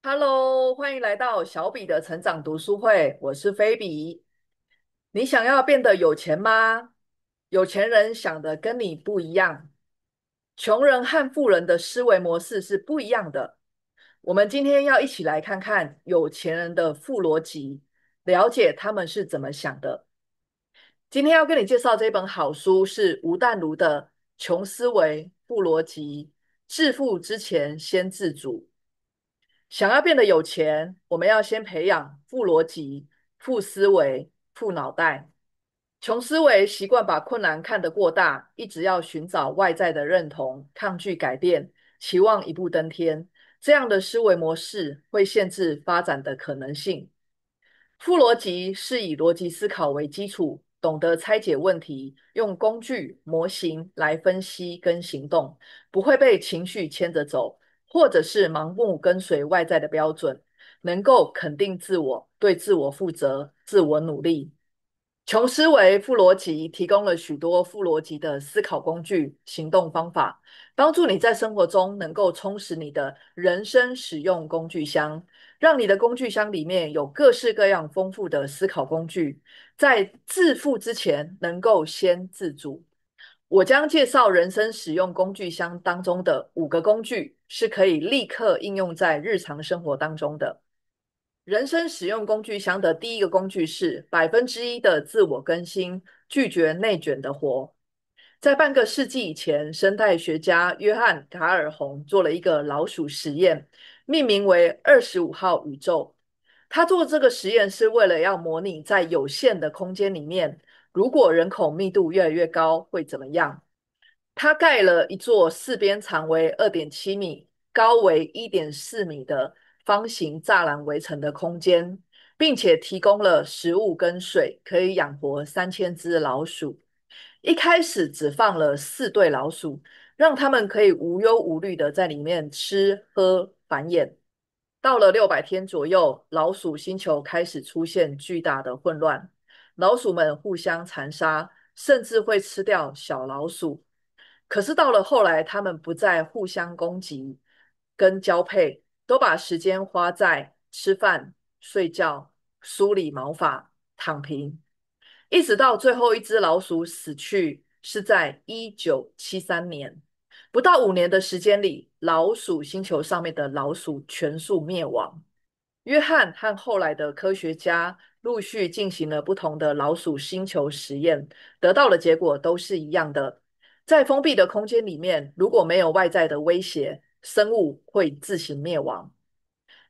Hello，欢迎来到小比的成长读书会，我是菲比。你想要变得有钱吗？有钱人想的跟你不一样，穷人和富人的思维模式是不一样的。我们今天要一起来看看有钱人的富逻辑，了解他们是怎么想的。今天要跟你介绍这本好书是吴淡如的《穷思维富逻辑：致富之前先自主》。想要变得有钱，我们要先培养富逻辑、富思维、富脑袋。穷思维习惯把困难看得过大，一直要寻找外在的认同，抗拒改变，期望一步登天。这样的思维模式会限制发展的可能性。富逻辑是以逻辑思考为基础，懂得拆解问题，用工具、模型来分析跟行动，不会被情绪牵着走，或者是盲目跟随外在的标准，能够肯定自我，对自我负责，自我努力。穷思维富逻辑提供了许多富逻辑的思考工具、行动方法，帮助你在生活中能够充实你的人生使用工具箱，让你的工具箱里面有各式各样丰富的思考工具，在致富之前能够先自主。我将介绍人生使用工具箱当中的5个工具，是可以立刻应用在日常生活当中的。人生使用工具箱的第一个工具是1%的自我更新，拒绝内卷的活。在半个世纪以前，生态学家约翰·卡尔洪做了一个老鼠实验，命名为25号宇宙。他做这个实验是为了要模拟在有限的空间里面，如果人口密度越来越高会怎么样。他盖了一座四边长为2.7米、高为1.4米的方形栅栏围成的空间，并且提供了食物跟水，可以养活3000只老鼠。一开始只放了4对老鼠，让它们可以无忧无虑的在里面吃喝繁衍。到了600天左右，老鼠星球开始出现巨大的混乱，老鼠们互相残杀，甚至会吃掉小老鼠。可是到了后来，它们不再互相攻击跟交配，都把时间花在吃饭、睡觉、梳理毛发、躺平，一直到最后一只老鼠死去，是在1973年。不到5年的时间里，老鼠星球上面的老鼠全数灭亡。约翰和后来的科学家陆续进行了不同的老鼠星球实验，得到的结果都是一样的。在封闭的空间里面，如果没有外在的威胁，生物会自行灭亡。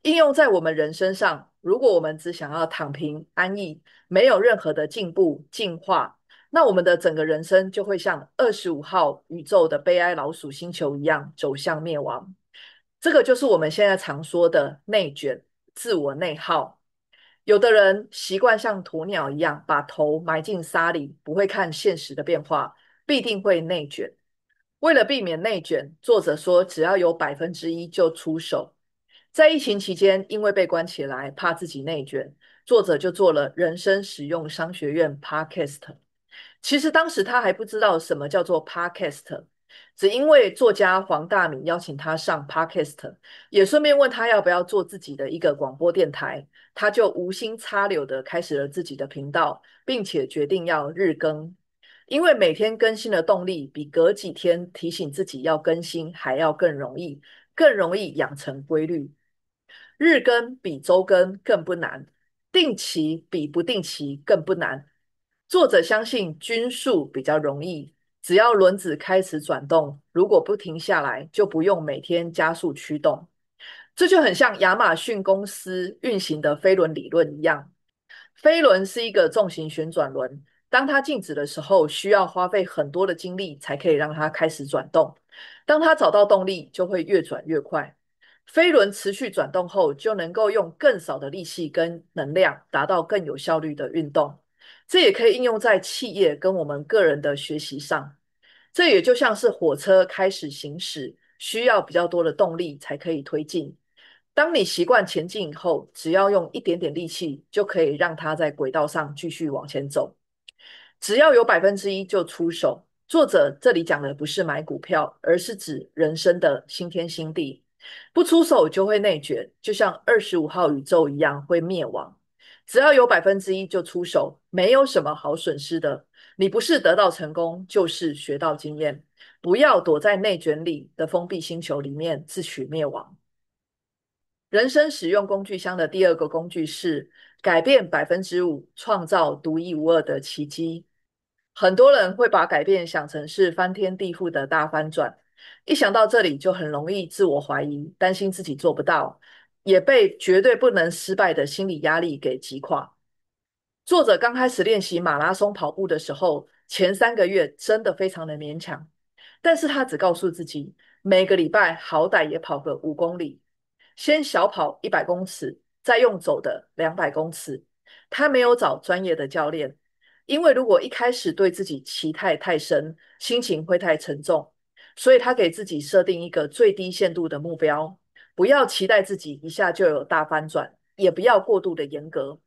应用在我们人身上，如果我们只想要躺平安逸，没有任何的进步进化，那我们的整个人生就会像25号宇宙的悲哀老鼠星球一样走向灭亡。这个就是我们现在常说的内卷、自我内耗。有的人习惯像鸵鸟一样把头埋进沙里，不会看现实的变化，必定会内卷。为了避免内卷，作者说只要有1%就出手。在疫情期间，因为被关起来，怕自己内卷，作者就做了人生实用商学院 Podcast。其实当时他还不知道什么叫做 Podcast，只因为作家黄大米邀请他上 Podcast，也顺便问他要不要做自己的一个广播电台，他就无心插柳的开始了自己的频道，并且决定要日更。因为每天更新的动力比隔几天提醒自己要更新还要更容易，更容易养成规律。日更比周更更不难，定期比不定期更不难。作者相信均速比较容易，只要轮子开始转动，如果不停下来，就不用每天加速驱动。这就很像亚马逊公司运行的飞轮理论一样。飞轮是一个重型旋转轮，当它静止的时候，需要花费很多的精力才可以让它开始转动。当它找到动力，就会越转越快。飞轮持续转动后，就能够用更少的力气跟能量，达到更有效率的运动。这也可以应用在企业跟我们个人的学习上。这也就像是火车开始行驶，需要比较多的动力才可以推进。当你习惯前进以后，只要用一点点力气，就可以让它在轨道上继续往前走。只要有1%就出手。作者这里讲的不是买股票，而是指人生的新天新地。不出手就会内卷，就像25号宇宙一样会灭亡。只要有1%就出手，没有什么好损失的。你不是得到成功，就是学到经验。不要躲在内卷里的封闭星球里面自取灭亡。人生使用工具箱的第二个工具是改变5%，创造独一无二的奇迹。很多人会把改变想成是翻天地覆的大翻转，一想到这里就很容易自我怀疑，担心自己做不到，也被绝对不能失败的心理压力给击垮。作者刚开始练习马拉松跑步的时候，前3个月真的非常的勉强，但是他只告诉自己，每个礼拜好歹也跑个5公里，先小跑100公尺，再用走的200公尺。他没有找专业的教练，因为如果一开始对自己期待太深，心情会太沉重，所以他给自己设定一个最低限度的目标，不要期待自己一下就有大翻转，也不要过度的严格。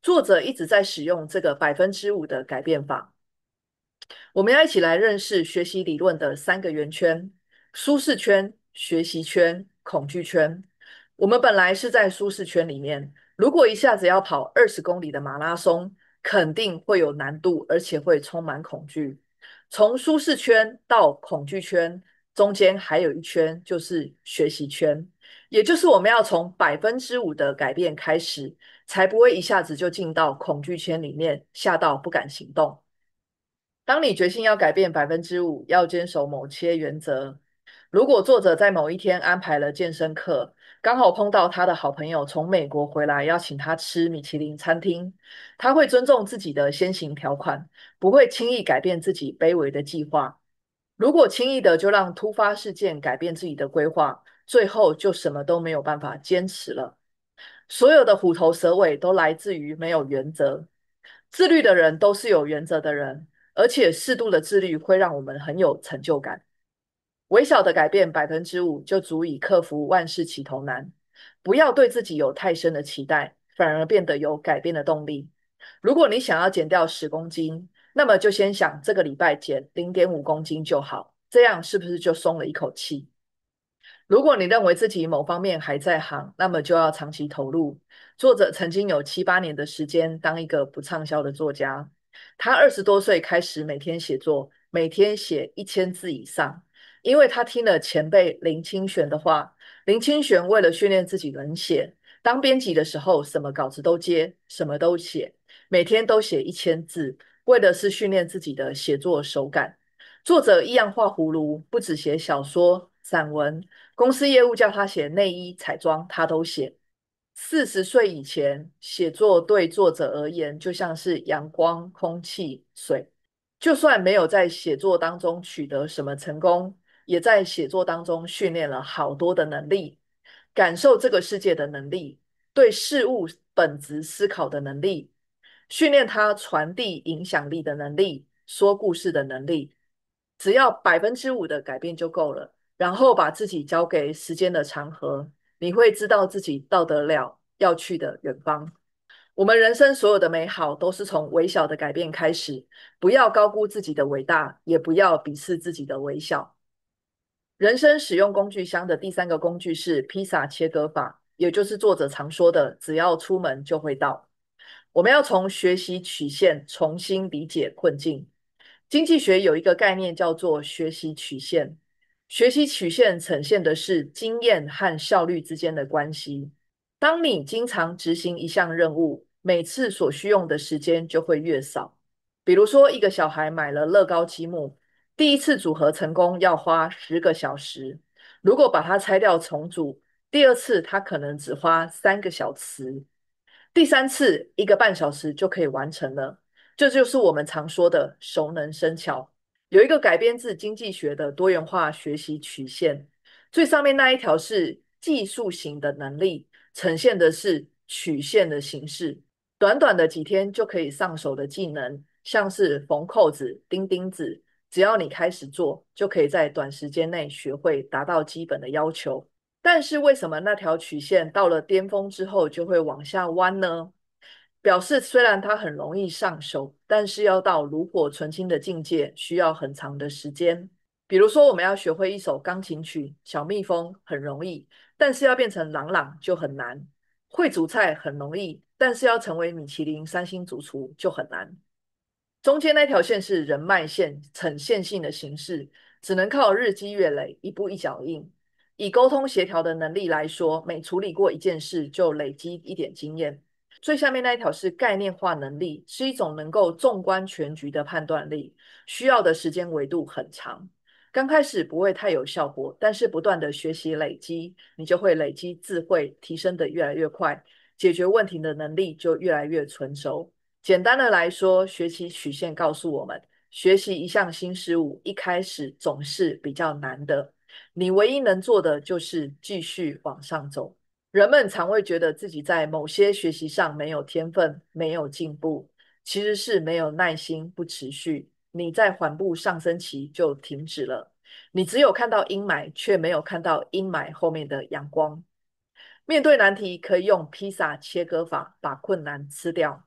作者一直在使用这个5%的改变法。我们要一起来认识学习理论的3个圆圈：舒适圈、学习圈、恐惧圈。我们本来是在舒适圈里面，如果一下子要跑20公里的马拉松，肯定会有难度，而且会充满恐惧。从舒适圈到恐惧圈，中间还有一圈，就是学习圈，也就是我们要从5%的改变开始，才不会一下子就进到恐惧圈里面，吓到不敢行动。当你决心要改变5%，要坚守某些原则。如果作者在某一天安排了健身课，刚好碰到他的好朋友从美国回来，邀请他吃米其林餐厅，他会尊重自己的先行条款，不会轻易改变自己卑微的计划。如果轻易的就让突发事件改变自己的规划，最后就什么都没有办法坚持了。所有的虎头蛇尾都来自于没有原则。自律的人都是有原则的人，而且适度的自律会让我们很有成就感。微小的改变5%就足以克服万事起头难。不要对自己有太深的期待，反而变得有改变的动力。如果你想要减掉10公斤，那么就先想这个礼拜减0.5公斤就好，这样是不是就松了一口气？如果你认为自己某方面还在行，那么就要长期投入。作者曾经有7、8年的时间当一个不畅销的作家，他20多岁开始每天写作，每天写1000字以上，因为他听了前辈林清玄的话。林清玄为了训练自己能写，当编辑的时候什么稿子都接，什么都写，每天都写1000字，为的是训练自己的写作手感。作者一样画葫芦，不只写小说、散文，公司业务叫他写内衣、彩妆，他都写。40岁以前，写作对作者而言就像是阳光、空气、水。就算没有在写作当中取得什么成功，也在写作当中训练了好多的能力：感受这个世界的能力，对事物本质思考的能力，训练他传递影响力的能力，说故事的能力。只要5%的改变就够了，然后把自己交给时间的长河，你会知道自己到得了要去的远方。我们人生所有的美好都是从微小的改变开始，不要高估自己的伟大，也不要鄙视自己的微小。人生使用工具箱的第三个工具是披萨切割法，也就是作者常说的只要出门就会到。我们要从学习曲线重新理解困境。经济学有一个概念叫做学习曲线，学习曲线呈现的是经验和效率之间的关系。当你经常执行一项任务，每次所需用的时间就会越少。比如说，一个小孩买了乐高积木，第一次组合成功要花10个小时，如果把它拆掉重组，第二次他可能只花3个小时，第三次1个半小时就可以完成了。这就是我们常说的熟能生巧。有一个改编自经济学的多元化学习曲线，最上面那一条是技术型的能力，呈现的是曲线的形式。短短的几天就可以上手的技能，像是缝扣子、钉钉子，只要你开始做，就可以在短时间内学会，达到基本的要求。但是为什么那条曲线到了巅峰之后就会往下弯呢？表示虽然它很容易上手，但是要到炉火纯青的境界需要很长的时间。比如说，我们要学会一首钢琴曲《小蜜蜂》很容易，但是要变成朗朗就很难；会煮菜很容易，但是要成为米其林3星主厨就很难。中间那条线是人脉线，呈线性的形式，只能靠日积月累，一步一脚印。以沟通协调的能力来说，每处理过一件事就累积一点经验。最下面那一条是概念化能力，是一种能够纵观全局的判断力，需要的时间维度很长。刚开始不会太有效果，但是不断的学习累积，你就会累积智慧，提升的越来越快，解决问题的能力就越来越纯熟。简单的来说，学习曲线告诉我们，学习一项新事物，一开始总是比较难的。你唯一能做的就是继续往上走。人们常会觉得自己在某些学习上没有天分，没有进步，其实是没有耐心，不持续。你在缓步上升期就停止了，你只有看到阴霾，却没有看到阴霾后面的阳光。面对难题，可以用披萨切割法把困难吃掉。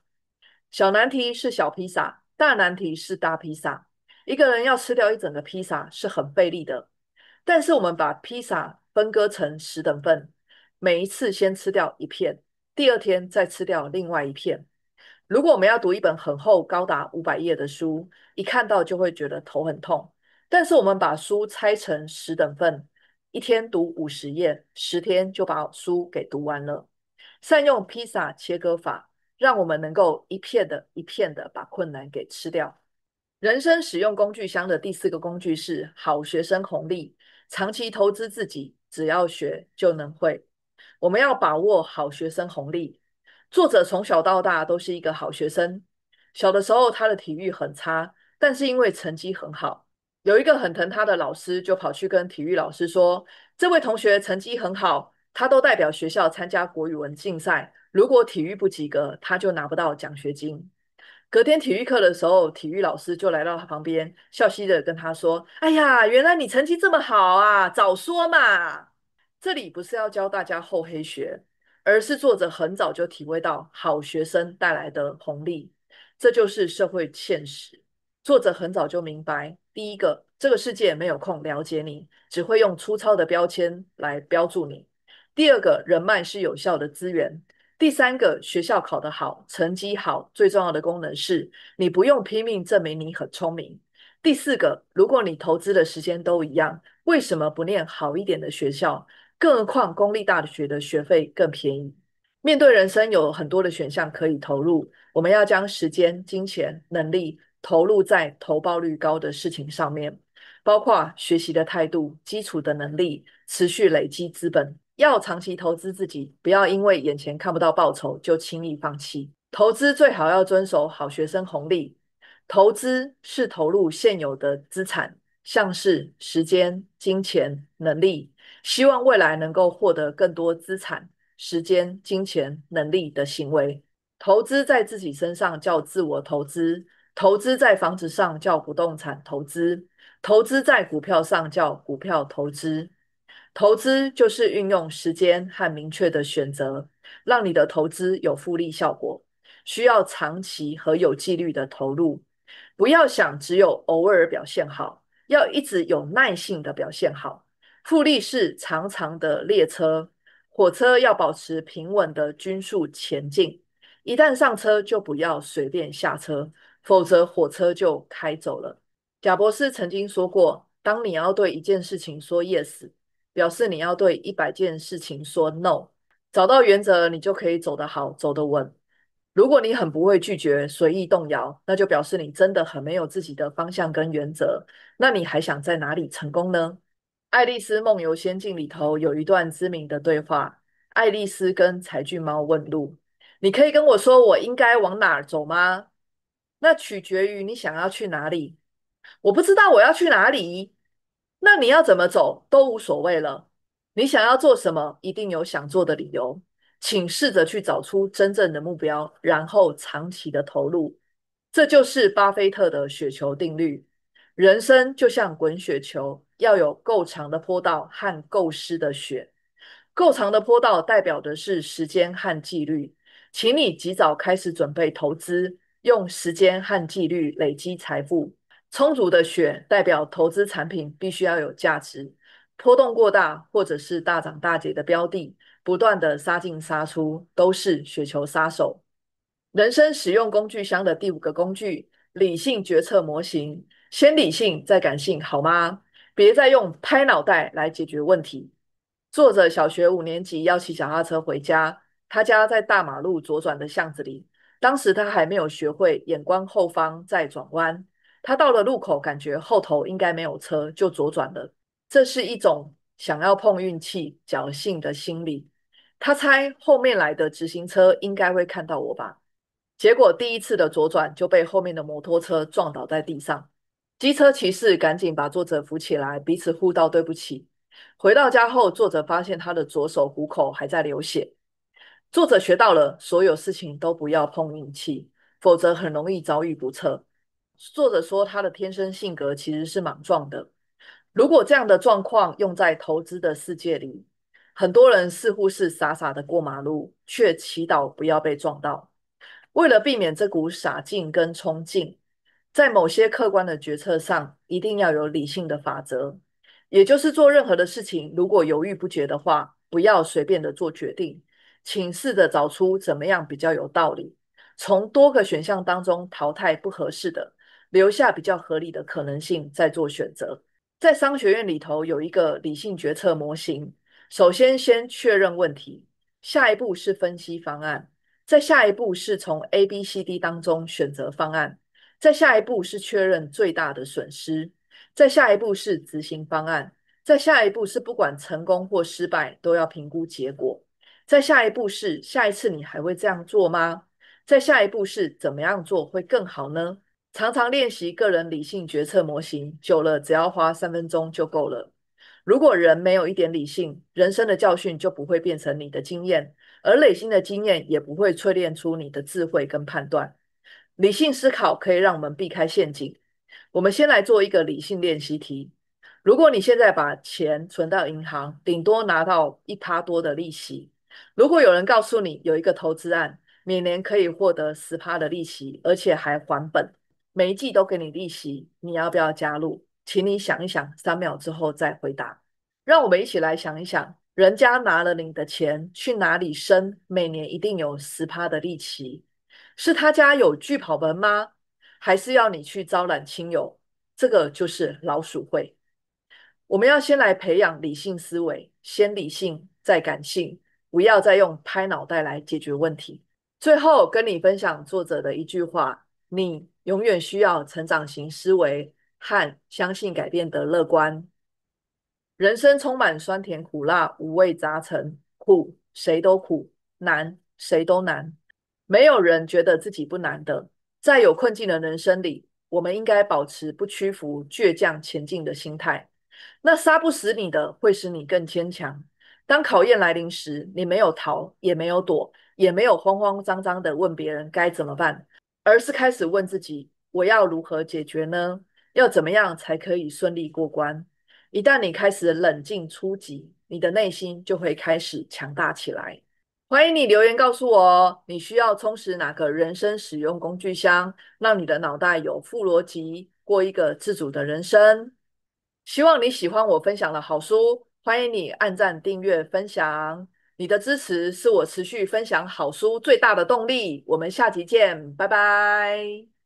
小难题是小披萨，大难题是大披萨。一个人要吃掉一整个披萨是很费力的，但是我们把披萨分割成10等份，每一次先吃掉一片，第二天再吃掉另外一片。如果我们要读一本很厚、高达500页的书，一看到就会觉得头很痛。但是我们把书拆成10等份，一天读50页，10天就把书给读完了。善用披萨切割法，让我们能够一片的一片的把困难给吃掉。人生使用工具箱的第4个工具是好学生红利，长期投资自己，只要学就能会。我们要把握好学生红利。作者从小到大都是一个好学生，小的时候他的体育很差，但是因为成绩很好，有一个很疼他的老师就跑去跟体育老师说，这位同学成绩很好，他都代表学校参加国语文竞赛，如果体育不及格，他就拿不到奖学金。隔天体育课的时候，体育老师就来到他旁边，笑嘻嘻的跟他说：“哎呀，原来你成绩这么好啊，早说嘛！”这里不是要教大家厚黑学，而是作者很早就体会到好学生带来的红利，这就是社会现实。作者很早就明白，第一个，这个世界没有空了解你，只会用粗糙的标签来标注你；第二个，人脉是有效的资源。第三个，学校考得好，成绩好，最重要的功能是你不用拼命证明你很聪明。第四个，如果你投资的时间都一样，为什么不念好一点的学校？更何况公立大学的学费更便宜。面对人生有很多的选项可以投入，我们要将时间、金钱、能力投入在投报率高的事情上面，包括学习的态度、基础的能力、持续累积资本。要长期投资自己，不要因为眼前看不到报酬就轻易放弃。投资最好要遵守好学生红利。投资是投入现有的资产，像是时间、金钱、能力，希望未来能够获得更多资产、时间、金钱、能力的行为。投资在自己身上叫自我投资，投资在房子上叫不动产投资，投资在股票上叫股票投资。投资就是运用时间和明确的选择，让你的投资有复利效果，需要长期和有纪律的投入。不要想只有偶尔表现好，要一直有耐性的表现好。复利是长长的列车，火车要保持平稳的均速前进，一旦上车就不要随便下车，否则火车就开走了。贾博士曾经说过，当你要对一件事情说 yes，表示你要对100件事情说 no。找到原则，你就可以走得好，走得稳。如果你很不会拒绝，随意动摇，那就表示你真的很没有自己的方向跟原则。那你还想在哪里成功呢？《爱丽丝梦游仙境》里头有一段知名的对话，爱丽丝跟柴郡猫问路：“你可以跟我说我应该往哪儿走吗？”那取决于你想要去哪里。我不知道我要去哪里，那你要怎么走都无所谓了。你想要做什么，一定有想做的理由。请试着去找出真正的目标，然后长期的投入。这就是巴菲特的雪球定律。人生就像滚雪球，要有够长的坡道和够湿的雪。够长的坡道代表的是时间和纪律，请你及早开始准备投资，用时间和纪律累积财富。充足的血代表投资产品必须要有价值，波动过大或者是大涨大跌的标的，不断的杀进杀出，都是雪球杀手。人生使用工具箱的第五个工具，理性决策模型。先理性再感性，好吗？别再用拍脑袋来解决问题。作者小学5年级要骑脚踏车回家，他家在大马路左转的巷子里。当时他还没有学会眼观后方再转弯，他到了路口，感觉后头应该没有车，就左转了。这是一种想要碰运气、侥幸的心理。他猜后面来的直行车应该会看到我吧？结果第一次的左转就被后面的摩托车撞倒在地上。机车骑士赶紧把作者扶起来，彼此互道对不起。回到家后，作者发现他的左手虎口还在流血。作者学到了所有事情都不要碰运气，否则很容易遭遇不测。作者说他的天生性格其实是莽撞的。如果这样的状况用在投资的世界里，很多人似乎是傻傻的过马路，却祈祷不要被撞到。为了避免这股傻劲跟冲劲，在某些客观的决策上，一定要有理性的法则。也就是做任何的事情，如果犹豫不决的话，不要随便的做决定，请试着找出怎么样比较有道理，从多个选项当中淘汰不合适的，留下比较合理的可能性，再做选择。在商学院里头有一个理性决策模型，首先先确认问题，下一步是分析方案，再下一步是从 A、B、C、D 当中选择方案，再下一步是确认最大的损失，再下一步是执行方案，再下一步是不管成功或失败都要评估结果，再下一步是下一次你还会这样做吗？再下一步是怎么样做会更好呢？常常练习个人理性决策模型，久了只要花3分钟就够了。如果人没有一点理性，人生的教训就不会变成你的经验，而累积的经验也不会淬炼出你的智慧跟判断。理性思考可以让我们避开陷阱。我们先来做一个理性练习题。如果你现在把钱存到银行，顶多拿到1%多的利息。如果有人告诉你有一个投资案，每年可以获得10%的利息，而且还还本，每一季都给你利息，你要不要加入？请你想一想，3秒之后再回答。让我们一起来想一想，人家拿了你的钱去哪里生，每年一定有10%的利息，是他家有聚跑门吗？还是要你去招揽亲友？这个就是老鼠会。我们要先来培养理性思维，先理性再感性，不要再用拍脑袋来解决问题。最后跟你分享作者的一句话：你永远需要成长型思维和相信改变的乐观。人生充满酸甜苦辣，五味杂陈，苦谁都苦，难谁都难，没有人觉得自己不难的。在有困境的人生里，我们应该保持不屈服、倔强前进的心态。那杀不死你的，会使你更坚强。当考验来临时，你没有逃，也没有躲，也没有慌慌张张的问别人该怎么办，而是开始问自己：我要如何解决呢？要怎么样才可以顺利过关？一旦你开始冷静出击，你的内心就会开始强大起来。欢迎你留言告诉我哦，你需要充实哪个人生使用工具箱，让你的脑袋有副逻辑，过一个自主的人生。希望你喜欢我分享的好书，欢迎你按赞、订阅、分享。你的支持是我持续分享好书最大的动力。我们下集见，拜拜。